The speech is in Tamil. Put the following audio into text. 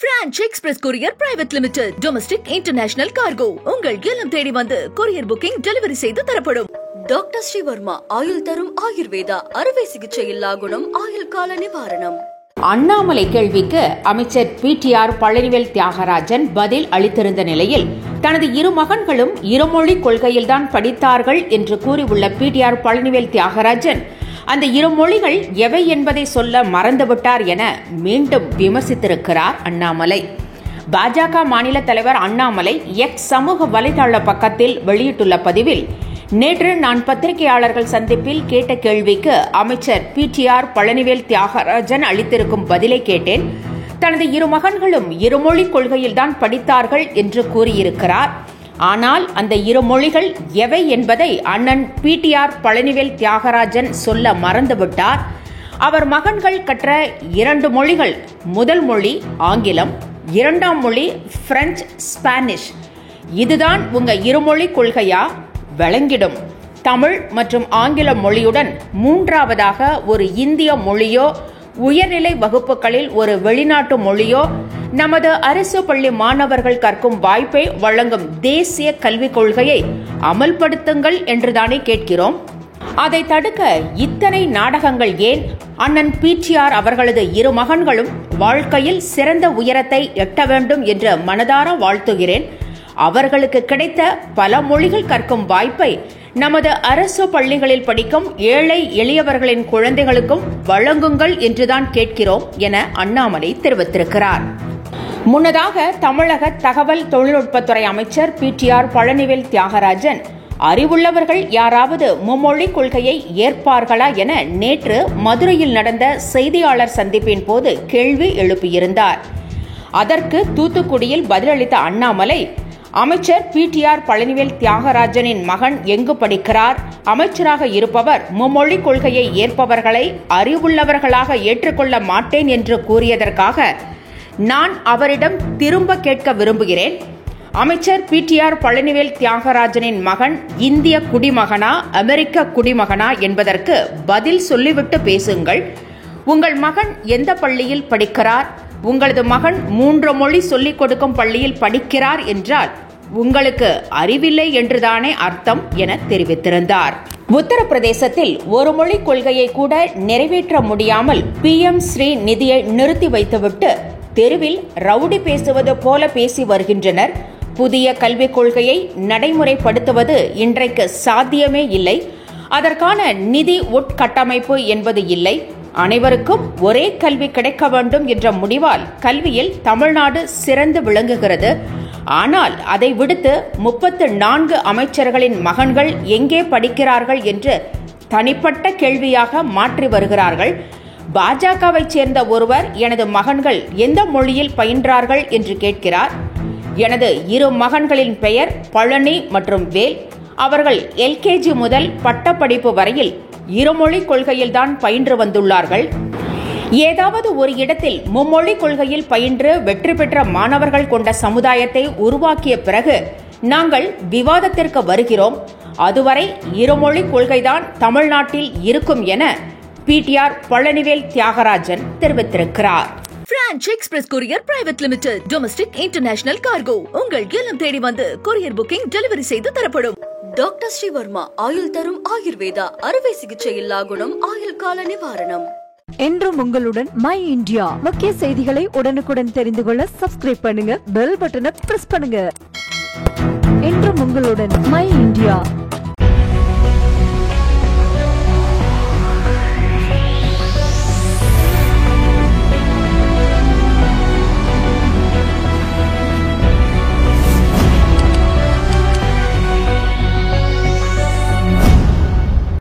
French Express Courier Private Limited. Domestic International Cargo. உங்கள் இல்லம் தேடி வந்து கொரியர் புக்கிங் டெலிவரி செய்து தரப்படும். டாக்டர் ஸ்ரீவர்மா ஆயுள் தரும் ஆயுர்வேதா அறுவை சிகிச்சை இல்லா குணம் ஆயுள் கால நிவாரணம். அண்ணாமலை கேள்விக்கு அமைச்சர் பிடிஆர் பழனிவேல் தியாகராஜன் பதில் அளித்திருந்த நிலையில் தனது இரு மகன்களும் இருமொழி கொள்கையில்தான் படித்தார்கள் என்று கூறியுள்ள பிடிஆர் பழனிவேல் தியாகராஜன் அந்த இரு மொழிகள் எவை என்பதை சொல்ல மறந்துவிட்டார் என மீண்டும் விமர்சித்திருக்கிறார் அண்ணாமலை. பாஜக மாநில தலைவர் அண்ணாமலை எக்ஸ் சமூக வலைதள பக்கத்தில் வெளியிட்டுள்ள பதிவில், நேற்று நான் பத்திரிகையாளர்கள் சந்திப்பில் கேட்ட கேள்விக்கு அமைச்சர் பிடிஆர் பழனிவேல் தியாகராஜன் அளித்திருக்கும் பதிலை கேட்டேன். தனது இரு மகன்களும் இருமொழி கொள்கையில்தான் படித்தார்கள் என்று கூறியிருக்கிறார். ஆனால் அந்த இரு மொழிகள் எவை என்பதை அண்ணன் பிடிஆர் பழனிவேல் தியாகராஜன் சொல்ல மறந்துவிட்டார். அவர் மகன்கள் கற்ற 2 மொழிகள், முதல் மொழி ஆங்கிலம், இரண்டாம் மொழி பிரெஞ்சு, ஸ்பானிஷ். இதுதான் உங்க இருமொழி கொள்கையா? விளங்கிடும். தமிழ் மற்றும் ஆங்கில மொழியுடன் மூன்றாவதாக ஒரு இந்திய மொழியோ, உயர்நிலை வகுப்புகளில் ஒரு வெளிநாட்டு மொழியோ, நமது அரசு பள்ளி மாணவர்கள் கற்கும் வாய்ப்பை வழங்கும் தேசிய கல்விக் கொள்கையை அமல்படுத்துங்கள் என்றுதானே கேட்கிறோம். அதை தடுக்க இத்தனை நாடகங்கள் ஏன்? அண்ணன் பிடிஆர் அவர்களது இரு மகன்களும் வாழ்க்கையில் சிறந்த உயரத்தை எட்ட வேண்டும் என்று மனதார வாழ்த்துகிறேன். அவர்களுக்கு கிடைத்த பல மொழிகள் கற்கும் வாய்ப்பை நமது அரசு பள்ளிகளில் படிக்கும் ஏழை எளியவர்களின் குழந்தைகளுக்கும் வழங்குங்கள் என்றுதான் கேட்கிறோம் என அண்ணாமலை தெரிவித்திருக்கிறார். முன்னதாக தமிழக தகவல் தொழில்நுட்பத்துறை அமைச்சர் பிடிஆர் பழனிவேல் தியாகராஜன், அறிவுள்ளவர்கள் யாராவது மும்மொழி கொள்கையை ஏற்பார்களா என நேற்று மதுரையில் நடந்த செய்தியாளர் சந்திப்பின் போது கேள்வி எழுப்பியிருந்தார். அதற்கு தூத்துக்குடியில் பதிலளித்த அண்ணாமலை, அமைச்சர் பிடிஆர் பழனிவேல் தியாகராஜனின் மகன் எங்கு படிக்கிறார்? அமைச்சராக இருப்பவர் மும்மொழி கொள்கையை ஏற்பவர்களை அறிவுள்ளவர்களாக ஏற்றுக்கொள்ள மாட்டேன் என்று கூறியதற்காக நான் அவரிடம் திரும்ப கேட்க விரும்புகிறேன். அமைச்சர் பிடிஆர் பழனிவேல் தியாகராஜனின் மகன் இந்திய குடிமகனா, அமெரிக்க குடிமகனா என்பதற்கு பதில் சொல்லிவிட்டு பேசுங்கள். உங்கள் மகன் எந்த பள்ளியில் படிக்கிறார்? உங்களது மகன் 3 மொழி சொல்லிக் கொடுக்கும் பள்ளியில் படிக்கிறார் என்றால் உங்களுக்கு அறிவில்லை என்றுதானே அர்த்தம் என தெரிவித்திருந்தார். உத்தரப்பிரதேசத்தில் ஒரு மொழி கொள்கையை கூட நிறைவேற்ற முடியாமல் PM ஸ்ரீ நிதியை நிறுத்தி வைத்துவிட்டு தெருவில் ரவுடி பேசுவது போல பேசி வருகின்றனர். புதிய கல்விக் கொள்கையை நடைமுறைப்படுத்துவது இன்றைக்கு சாத்தியமே இல்லை. அதற்கான நிதி உட்கட்டமைப்பு என்பது இல்லை. அனைவருக்கும் ஒரே கல்வி கிடைக்க வேண்டும் என்ற முடிவால் கல்வியில் தமிழ்நாடு சிறந்து விளங்குகிறது. ஆனால் அதை விடுத்து 34 அமைச்சர்களின் மகன்கள் எங்கே படிக்கிறார்கள் என்று தனிப்பட்ட கேள்வியாக மாற்றி வருகிறார்கள். பாஜகவை சேர்ந்த ஒருவர் எனது மகன்கள் எந்த மொழியில் பயின்றார்கள் என்று கேட்கிறார். எனது இரு மகன்களின் பெயர் பழனி மற்றும் வேல். அவர்கள் LKG முதல் பட்டப்படிப்பு வரையில் இருமொழி கொள்கையில்தான் பயின்று வந்துள்ளார்கள். ஏதாவது ஒரு இடத்தில் மும்மொழி கொள்கையில் பயின்று வெற்றி பெற்ற மாணவர்கள் கொண்ட சமுதாயத்தை உருவாக்கிய பிறகு நாங்கள் விவாதத்திற்கு வருகிறோம். அதுவரை இருமொழி கொள்கைதான் தமிழ்நாட்டில் இருக்கும் என பிடிஆர் பழனிவேல் தியாகராஜன் தெரிவித்திருக்கிறார். French Express Courier Private Limited. Domestic International Cargo. உங்கள் இல்லம் தேடி வந்து கொரியர் புக்கிங் டெலிவரி செய்து தரப்படும். டாக்டர் ஸ்ரீவர்மா ஆயுள் தரும் ஆயுர்வேதா அறுவை சிகிச்சை இல்லா குணம் ஆயுள் கால நிவாரணம். என்றும் உங்களுடன் மை இந்தியா. முக்கிய செய்திகளை உடனுக்குடன் தெரிந்து கொள்ள சப்ஸ்கிரைப் பண்ணுங்க, பெல் பட்டனை பிரஸ் பண்ணுங்க. என்றும் உங்களுடன் மை